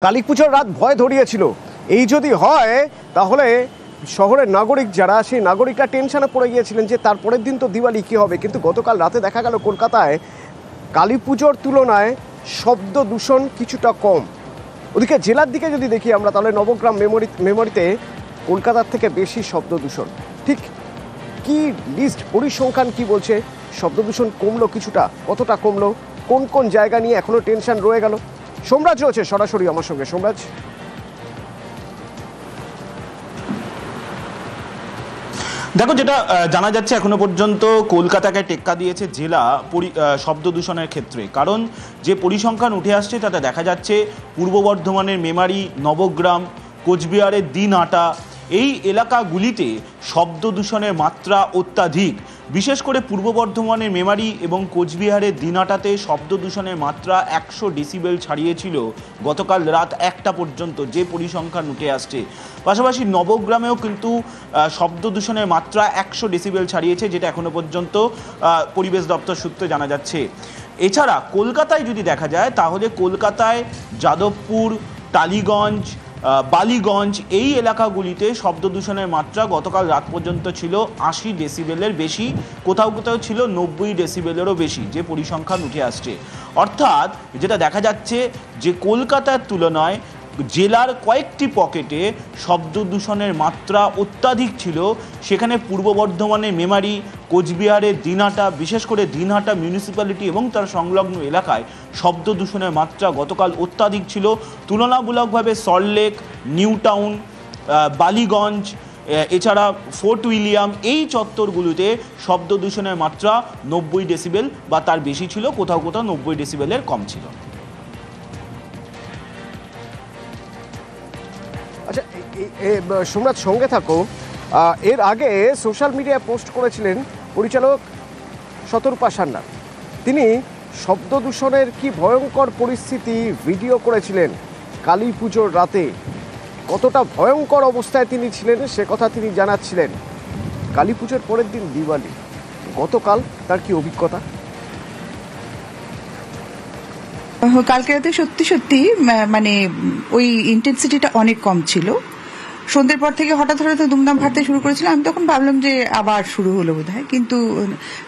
কালীপুজোর রাত ভয় ধরিয়েছিল। এই যদি হয় তাহলে শহরের নাগরিক যারা সেই নাগরিকরা টেনশনে পড়ে গিয়েছিলেন যে তারপরের দিন তো দিওয়ালি কী হবে। কিন্তু গতকাল রাতে দেখা গেল কলকাতায় কালীপুজোর তুলনায় শব্দ দূষণ কিছুটা কম। ওদিকে জেলার দিকে যদি দেখি আমরা তাহলে নবগ্রাম মেমোরিতে কলকাতার থেকে বেশি শব্দ দূষণ। ঠিক কি লিস্ট পরিসংখ্যান কি বলছে? শব্দ দূষণ কমলো কিছুটা, কতটা কমলো, কোন কোন জায়গা নিয়ে এখনো টেনশন রয়ে গেল? সোমরাজ রয়েছে সরাসরি আমার সঙ্গে। সোমরাজ, দেখো, যেটা জানা যাচ্ছে এখনো পর্যন্ত কলকাতাকে টেক্কা দিয়েছে জেলা শব্দ দূষণের ক্ষেত্রে। কারণ যে পরিসংখ্যান উঠে আসছে তাতে দেখা যাচ্ছে পূর্ব বর্ধমানের মেমারি, নবগ্রাম, কোচবিহারের দিনহাটা এই এলাকাগুলিতে শব্দ দূষণের মাত্রা অত্যাধিক। বিশেষ করে পূর্ব বর্ধমানের মেমারি এবং কোচবিহারের দিনহাটাতে শব্দ দূষণের মাত্রা 100 ডেসিবেল ছাড়িয়েছিল গতকাল রাত 1টা পর্যন্ত, যে পরিসংখ্যান উঠে আসছে। পাশাপাশি নবগ্রামেও কিন্তু শব্দ দূষণের মাত্রা 100 ডেসিবেল ছাড়িয়েছে, যেটা এখনো পর্যন্ত পরিবেশ দপ্তর সূত্রে জানা যাচ্ছে। এছাড়া কলকাতায় যদি দেখা যায় তাহলে কলকাতায় যাদবপুর, টালিগঞ্জ, বালিগঞ্জ এই এলাকাগুলিতে শব্দ দূষণের মাত্রা গতকাল রাত পর্যন্ত ছিল 80 ডেসিবেলের বেশি, কোথাও কোথাও ছিল 90 ডেসিবেলেরও বেশি, যে পরিসংখ্যান উঠে আসছে। অর্থাৎ যেটা দেখা যাচ্ছে যে কলকাতার তুলনায় জেলার কয়েকটি পকেটে শব্দ দূষণের মাত্রা অত্যাধিক ছিল। সেখানে পূর্ব বর্ধমানে মেমারি, কোচবিহারের দিনহাটা, বিশেষ করে দিনহাটা মিউনিসিপ্যালিটি এবং তার সংলগ্ন এলাকায় শব্দ দূষণের মাত্রা গতকাল অত্যাধিক ছিল। তুলনামূলকভাবে সল্টলেক, নিউ টাউন, বালিগঞ্জ, এছাড়া ফোর্ট উইলিয়াম এই চত্বরগুলোতে শব্দ দূষণের মাত্রা 90 ডেসিবেল বা তার বেশি ছিল, কোথাও কোথাও 90 ডেসিবেলের কম ছিল। আচ্ছা সোমরাজ সঙ্গে থাকো। এর আগে সোশ্যাল মিডিয়ায় পোস্ট করেছিলেন পরিচালক শতরূপা সান্যাল। তিনি শব্দ দূষণের কি ভয়ঙ্কর পরিস্থিতি ভিডিও করেছিলেন কালী পুজোর রাতে। কতটা ভয়ঙ্কর অবস্থায় তিনি ছিলেন সে কথা তিনি জানাচ্ছিলেন। কালী পুজোর পরের দিন দিওয়ালি, গতকাল তার কি অভিজ্ঞতা? কালকে রাতে সত্যি মানে ওই ইন্টেন্সিটিটা অনেক কম ছিল। সন্ধ্যের পর থেকে হঠাৎ দুমদাম ফাটতে শুরু করেছিলাম। আমি তখন ভাবলাম যে আবার শুরু হলো বোধহয়, কিন্তু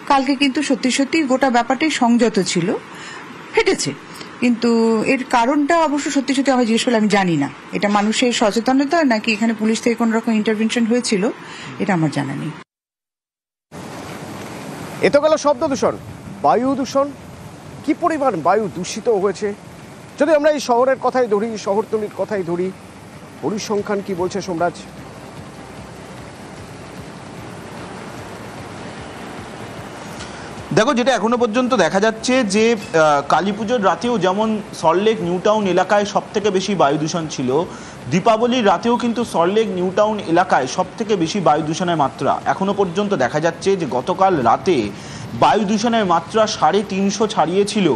কালকে কিন্তু সত্যি গোটা ব্যাপারটাই সংযত ছিল, ফেটেছে। কিন্তু এর কারণটা অবশ্য সত্যি আমি জিজ্ঞেস করলে আমি জানি না এটা মানুষের সচেতনতা নাকি এখানে পুলিশ থেকে কোন রকম ইন্টারভেনশন হয়েছিল, এটা আমার জানা নেই। এ তো গেল শব্দ দূষণ। বায়ু দূষণ, কি পরিমাণ বায়ু দূষিত হয়েছে যদি আমরা এই শহরের কথাই ধরি, শহরতলির কথাই ধরি, পরিসংখ্যান কি বলছে সোমরাজ? দেখো, যেটা এখনো পর্যন্ত দেখা যাচ্ছে যে কালী পুজোর রাতেও যেমন সল্টলেক নিউ টাউন এলাকায় সব থেকে বেশি বায়ু দূষণ ছিল, দীপাবলির রাতেও কিন্তু সল্টলেক নিউ টাউন এলাকায় সব থেকে বেশি বায়ু দূষণের মাত্রা। এখনো পর্যন্ত দেখা যাচ্ছে যে গতকাল রাতে বায়ু দূষণের মাত্রা 350 ছাড়িয়েছিল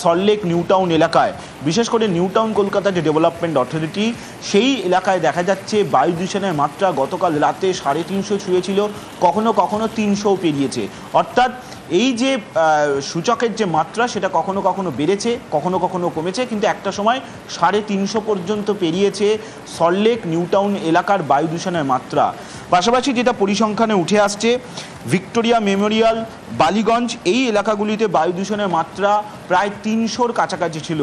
সল্টলেক নিউ টাউন এলাকায়। বিশেষ করে নিউ টাউন কলকাতা যে ডেভেলপমেন্ট অথরিটি, সেই এলাকায় দেখা যাচ্ছে বায়ু দূষণের মাত্রা গতকাল রাতে 350 ছুঁয়েছিল, কখনো কখনো 300 পেরিয়েছে। অর্থাৎ এই যে সূচকের যে মাত্রা সেটা কখনো কখনো বেড়েছে, কখনো কখনো কমেছে, কিন্তু একটা সময় 350 পর্যন্ত পেরিয়েছে সল্টলেক নিউ টাউন এলাকার বায়ু দূষণের মাত্রা। পাশাপাশি যেটা পরিসংখ্যানে উঠে আসছে, ভিক্টোরিয়া মেমোরিয়াল, বালিগঞ্জ এই এলাকাগুলিতে বায়ু দূষণের মাত্রা প্রায় 300-র কাছাকাছি ছিল।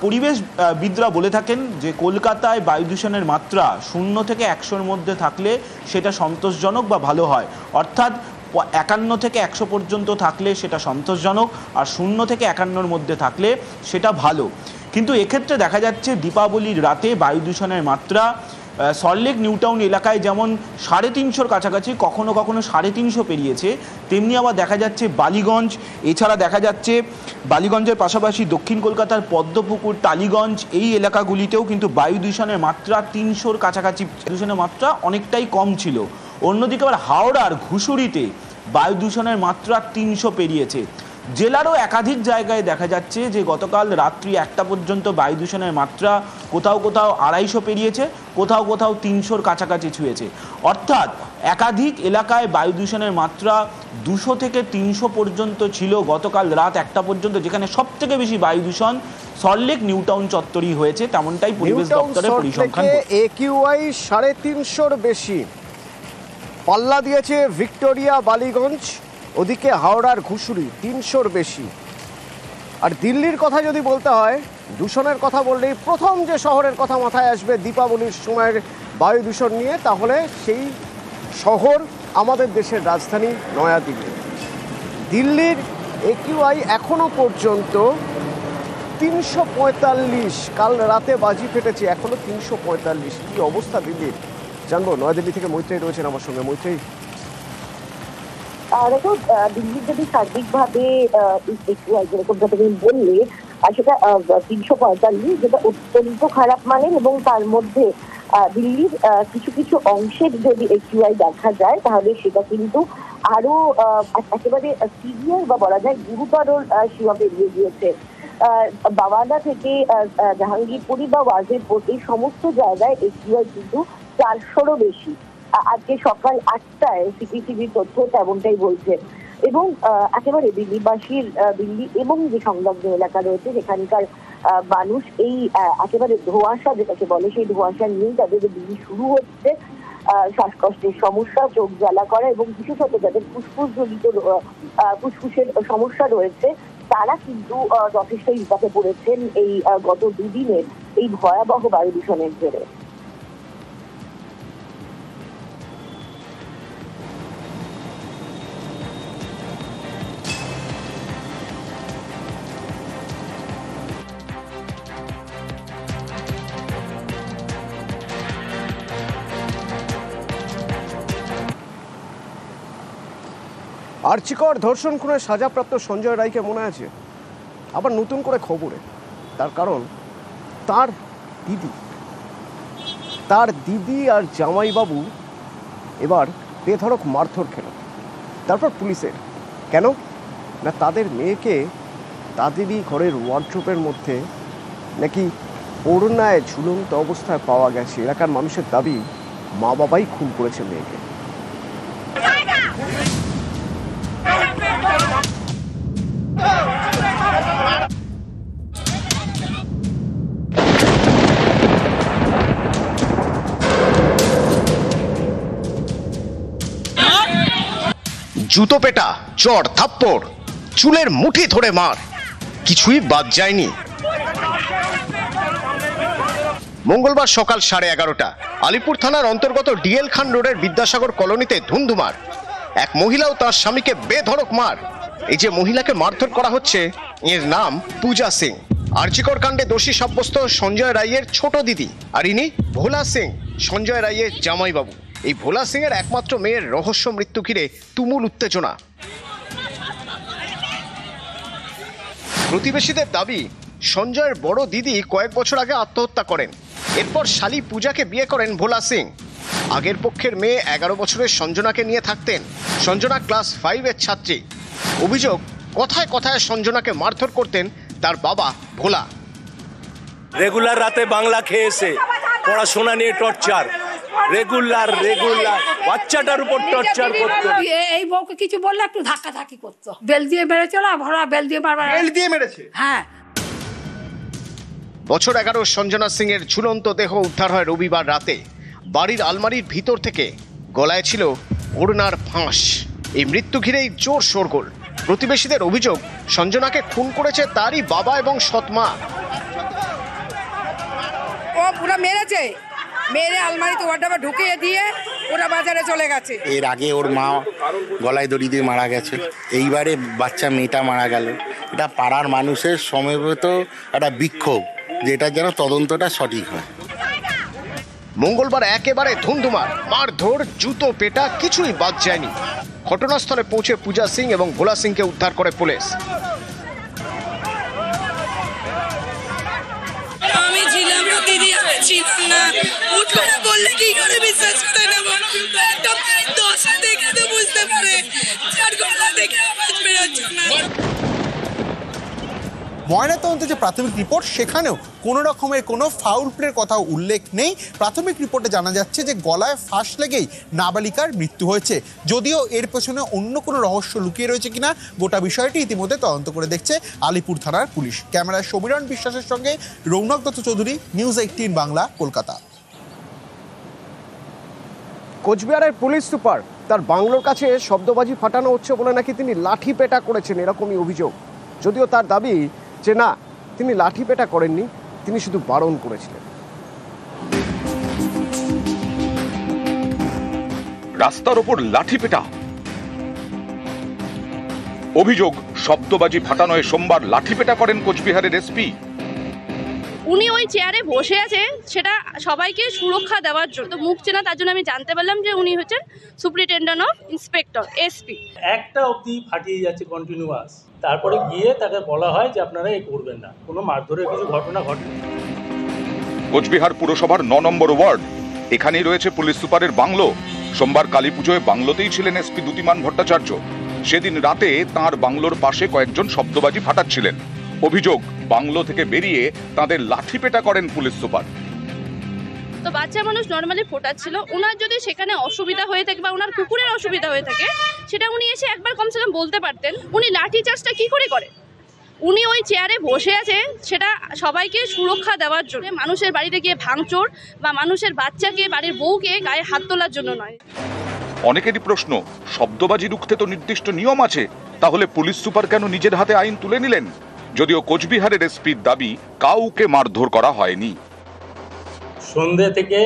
পরিবেশবিদরা বলে থাকেন যে কলকাতায় বায়ু দূষণের মাত্রা 0 থেকে 100-র মধ্যে থাকলে সেটা সন্তোষজনক বা ভালো হয়। অর্থাৎ 51 থেকে 100 পর্যন্ত থাকলে সেটা সন্তোষজনক, আর 0 থেকে 51-র মধ্যে থাকলে সেটা ভালো। কিন্তু এক্ষেত্রে দেখা যাচ্ছে দীপাবলির রাতে বায়ু দূষণের মাত্রা সল্টলেক নিউ টাউন এলাকায় যেমন 350-র কাছাকাছি, কখনো কখনো 350 পেরিয়েছে, তেমনি আবার দেখা যাচ্ছে বালিগঞ্জ, এছাড়া দেখা যাচ্ছে বালিগঞ্জের পাশাপাশি দক্ষিণ কলকাতার পদ্মপুকুর, টালিগঞ্জ এই এলাকাগুলিতেও কিন্তু বায়ু দূষণের মাত্রা 300-র কাছাকাছি, দূষণের মাত্রা অনেকটাই কম ছিল। অন্যদিকে আবার হাওড়ার ঘুষুরিতে বায়ু দূষণের মাত্রা 300 পেরিয়েছে। জেলারও একাধিক জায়গায় দেখা যাচ্ছে যে গতকাল রাত্রি 1টা পর্যন্ত বায়ু দূষণের মাত্রা কোথাও কোথাও 250 পেরিয়েছে, কোথাও কোথাও 300-র কাছাকাছি ছুঁয়েছে। অর্থাৎ একাধিক এলাকায় বায়ু দূষণের মাত্রা 200 থেকে 300 পর্যন্ত ছিল গতকাল রাত 1টা পর্যন্ত, যেখানে সবথেকে বেশি বায়ু দূষণ সল্টলেক নিউ টাউন চত্বরই হয়েছে, তেমনটাই পরিবেশ দপ্তরের পরিসংখ্যান। AQI 350-র বেশি পাল্লা দিয়েছে ভিক্টোরিয়া, বালিগঞ্জ, ওদিকে হাওড়ার ঘুষুরি 300-র বেশি। আর দিল্লির কথা যদি বলতে হয়, দূষণের কথা বললেই প্রথম যে শহরের কথা মাথায় আসবে দীপাবলির সময়ের বায়ু দূষণ নিয়ে, তাহলে সেই শহর আমাদের দেশের রাজধানী নয়াদিল্লি। দিল্লির AQI এখনো পর্যন্ত 345, কাল রাতে বাজি ফেটেছে, এখনো 345। কি অবস্থা দিল্লির জানবো। নয়াদিল্লি থেকে মৈত্রেয়ী রয়েছেন আমার সঙ্গে। মৈত্রেয়ী, দেখো, দিল্লির যদি সার্বিকভাবে যেরকম তুমি বললে, সেটা 345, যেটা অত্যন্ত খারাপ মানের, এবং তার মধ্যে দিল্লির কিছু কিছু অংশের যদি AQI দেখা যায় তাহলে সেটা কিন্তু আরো একেবারে সিভিয়ার বা বলা যায় গুরুতর সীমা পেরিয়ে গিয়েছে। বাওয়ানা থেকে জাহাঙ্গীরপুরি বা ওয়াজিরপুর এই সমস্ত জায়গায় AQI কিন্তু 400-রও বেশি। আজকে সকাল 8টায় সিপিসিবির তথ্য তেমনটাই বলছে। এবং একেবারে দিল্লিবাসীর, দিল্লি এবং যে সংলগ্ন এলাকা রয়েছে সেখানকার মানুষ এই একেবারে ধোঁয়াশা যেটাকে বলে, সেই ধোঁয়াশা নিয়েই তাদের দিল্লি শুরু হচ্ছে। শ্বাসকষ্টের সমস্যা, চোখ জ্বালা করা, এবং বিশেষত যাদের ফুসফুসের সমস্যা রয়েছে তারা কিন্তু যথেষ্ট বিপাকে পড়েছেন এই গত দুদিনের এই ভয়াবহ বায়ু দূষণের জেরে। আর্চিকর ধর্ষণ খুনের সাজাপ্রাপ্ত সঞ্জয় রায়কে মনে আছে? আবার নতুন করে খবরে, তার কারণ তার দিদি আর জামাইবাবু এবার বেধড়ক মারধর খেল। তারপর পুলিশের, কেন না তাদের মেয়েকে তাদেরই ঘরের ওয়ার্ড্রোবের মধ্যে নাকি ওড়নায় ঝুলন্ত অবস্থায় পাওয়া গেছে। এলাকার মানুষের দাবি মা বাবাই খুন করেছে মেয়েকে। জুতো পেটা, চড়, থাপ্পড়, চুলের মুঠি ধরে মার, কিছুই বাদ যায়নি। মঙ্গলবার সকাল 11:30 আলিপুর থানার অন্তর্গত ডিএল খান রোডের বিদ্যাসাগর কলোনিতে ধুন্ধুমার। এক মহিলা ও তার স্বামীকে বেধড়ক মার। এই যে মহিলাকে মারধর করা হচ্ছে, এর নাম পূজা সিং। আর্চিকর কাণ্ডে দোষী সাব্যস্ত সঞ্জয় রায়ের ছোট দিদি, আর ইনি ভোলা সিং, সঞ্জয় রায়ের জামাইবাবু। এই ভোলা সিং এর একমাত্র মেয়ের রহস্য মৃত্যু ঘিরে তুমুল উত্তেজনা। প্রতিবেশীদের দাবি, সঞ্জয়ের বড় দিদি কয়েক বছর আগে আত্মহত্যা করেন। এরপর শালি পূজাকে বিয়ে করেন ভোলা সিং। আগের পক্ষের মেয়ে 11 বছরের সঞ্জনাকে নিয়ে থাকতেন। সঞ্জনা ক্লাস 5-এর ছাত্রী। অভিযোগ, কথায় কথায় সঞ্জনাকে মারধর করতেন তার বাবা ভোলা। রেগুলার রাতে বাংলা খেয়েছে, পড়াশোনা নিয়ে টর্চার, রেগুলার বাচ্চাটার উপর টর্চার করতো। এই বউকে কিছু বললে একটু ধাক্কা ধাক্কি করতো, বেল দিয়ে মেরেছিল, ভরা বেল দিয়ে মারবার। বেল দিয়ে মেরেছে? হ্যাঁ। বছর 11 সঞ্জনা সিং এর ঝুলন্ত দেহ উদ্ধার হয় রবিবার রাতে। বাড়ির আলমারির ভিতর থেকে গলায় ছিল ওড়নার ফাঁস। এই মৃত্যু ঘিরেই জোর শোরগোল। প্রতিবেশীদের অভিযোগ, সঞ্জনাকে খুন করেছে তারই বাবা এবং সৎমা। ও পুরো মেরেছে, মেরে আলমারিতে ওয়ার্ডরোবে ঢুকিয়ে দিয়ে ওরা বাজারে চলে গেছে। এর আগে ওর মা গলায় দড়ি দিয়ে মারা গেছে, এইবারে বাচ্চা মেয়েটা মারা গেল। এটা পাড়ার মানুষের সমবেত একটা বিক্ষোভ, যেটা যেন তদন্তটা সঠিক হয়। মঙ্গলবার একেবারে ধুন্ধুমার, মারধর, জুতো পেটা, কিছুই বাদ যায়নি। ঘটনাস্থলে পৌঁছে পূজা সিং এবং ভোলা সিংকে উদ্ধার করে পুলিশ। আমি ছিলাম না দিদি, আমি ছিলাম না। উঠে বললে কি করে বিশ্বাস করে নেব? একটা দশা দেখে তো বুঝতে পারে, চার গলা দেখে আওয়াজ বেরোচ্ছে না। ময়নাতদন্তের যে প্রাথমিক রিপোর্ট সেখানেও কোনো রকমের কোনো ফাউল প্লের কথা উল্লেখ নেই। প্রাথমিক রিপোর্টে জানা যাচ্ছে যে গলায় ফাঁস লেগেই নাবালিকার মৃত্যু হয়েছে। যদিও এর পেছনে অন্য কোনো রহস্য লুকিয়ে রয়েছে কিনা গোটা বিষয়টি ইতিমধ্যে তদন্ত করে দেখছে আলিপুর থানার পুলিশ। ক্যামেরায় সমীরণ বিশ্বাসের সঙ্গে রৌনক দত্ত চৌধুরী, নিউজ 18 বাংলা, কলকাতা। কোচবিহারের পুলিশ সুপার তার বাংলোর কাছে শব্দবাজি ফাটানো হচ্ছে বলে নাকি তিনি লাঠি পেটা করেছেন, এরকমই অভিযোগ। যদিও তার দাবি যে না, তিনি লাঠি পেটা করেননি, তিনি শুধু বারণ করেছিলেন। রাস্তার ওপর লাঠি পেটা অভিযোগ, শব্দবাজি ফাটানোয় সোমবার লাঠি পেটা করেন কোচবিহারের এসপি। উনি ওই চেয়ারে বসে আছে সেটা সবাইকে সুরক্ষা দেওয়ার জন্য, মুখ চেনা, তার জন্য আমি জানতে পারলাম যে উনি হচ্ছেন সুপারিনটেন্ডেন্ট অফ ইন্সপেক্টর, এসপি। একটা অবধি ফাটিয়ে যাচ্ছে কন্টিনিউয়াস, তারপরে গিয়ে তাকে বলা হয় যে আপনারা এই করবেন না, কোনো মারধরের কিছু ঘটনা ঘটেনি। কোচবিহার পুরসভার 9 নম্বর ওয়ার্ড, এখানেই রয়েছে পুলিশ সুপারের বাংলো। সোমবার কালী পুজোয় বাংলোতেই ছিলেন এসপি দ্যুতিমান ভট্টাচার্য। সেদিন রাতে তাঁর বাংলোর পাশে কয়েকজন শব্দবাজি ফাটাচ্ছিলেন। অভিযোগ, বাংলো থেকে বেরিয়ে তাদের লাঠি পেটা করেন পুলিশ সুপার। তো বাচ্চা মানুষ নর্মালি ফোটাচ্ছিল, ওনার যদি সেখানে অসুবিধা হয়ে থাকে বা ওনার কুকুরের অসুবিধা হয়ে থাকে সেটা উনি এসে একবার কমসে কম বলতে পারতেন। উনি লাঠি চার্জটা কি করে করেন? উনি ওই চেয়ারে বসে আছে সেটা সবাইকে সুরক্ষা দেওয়ার জন্য, মানুষের বাড়িতে গিয়ে ভাঙচুর বা মানুষের বাচ্চাকে, বাড়ির বউকে গায়ে হাত তোলার জন্য নয়। অনেকেরই প্রশ্ন, শব্দবাজি রুখতে তো নির্দিষ্ট নিয়ম আছে, তাহলে পুলিশ সুপার কেন নিজের হাতে আইন তুলে নিলেন? যদিও কোচবিহারের এসপির দাবি কাউকে মারধর করা হয়নি। সন্ধ্যে থেকে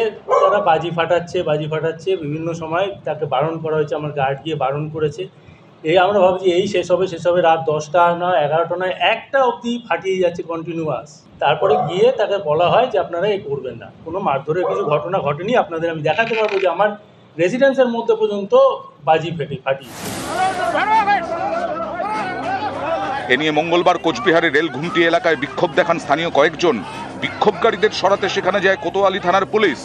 তারা বাজি ফাটাচ্ছে, বিভিন্ন সময় তাকে বারণ করা হয়েছে, আমার গার্ড গিয়ে বারণ করেছে। এই আমরা ভাবছি এই শেষ হবে রাত 10টা নয় 11টা নয়, একটা অবধি ফাটিয়ে যাচ্ছে কন্টিনিউয়াস। তারপরে গিয়ে তাকে বলা হয় যে আপনারা এই করবেন না, কোনো মারধরের কিছু ঘটনা ঘটেনি। আপনাদের আমি দেখাতে পারবো যে আমার রেসিডেন্সের মধ্যে পর্যন্ত বাজি ফাটিয়েছে। এ নিয়ে মঙ্গলবার কোচবিহারের রেল ঘুমটি এলাকায় বিক্ষোভ দেখান স্থানীয় কয়েকজন। বিক্ষোভকারীদের সরাতে সেখানে যায় কোতোয়ালি থানার পুলিশ।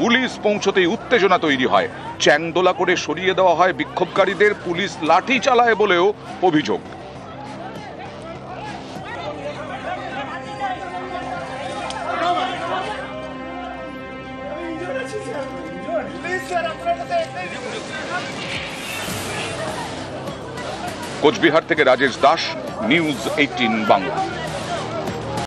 পুলিশ পৌঁছতেই উত্তেজনা তৈরি হয়, চ্যাংদোলা করে সরিয়ে দেওয়া হয় বিক্ষোভকারীদের। পুলিশ লাঠি চালায় বলেও অভিযোগ। কোচবিহার থেকে রাজেশ দাস, নিউজ 18 বাংলা।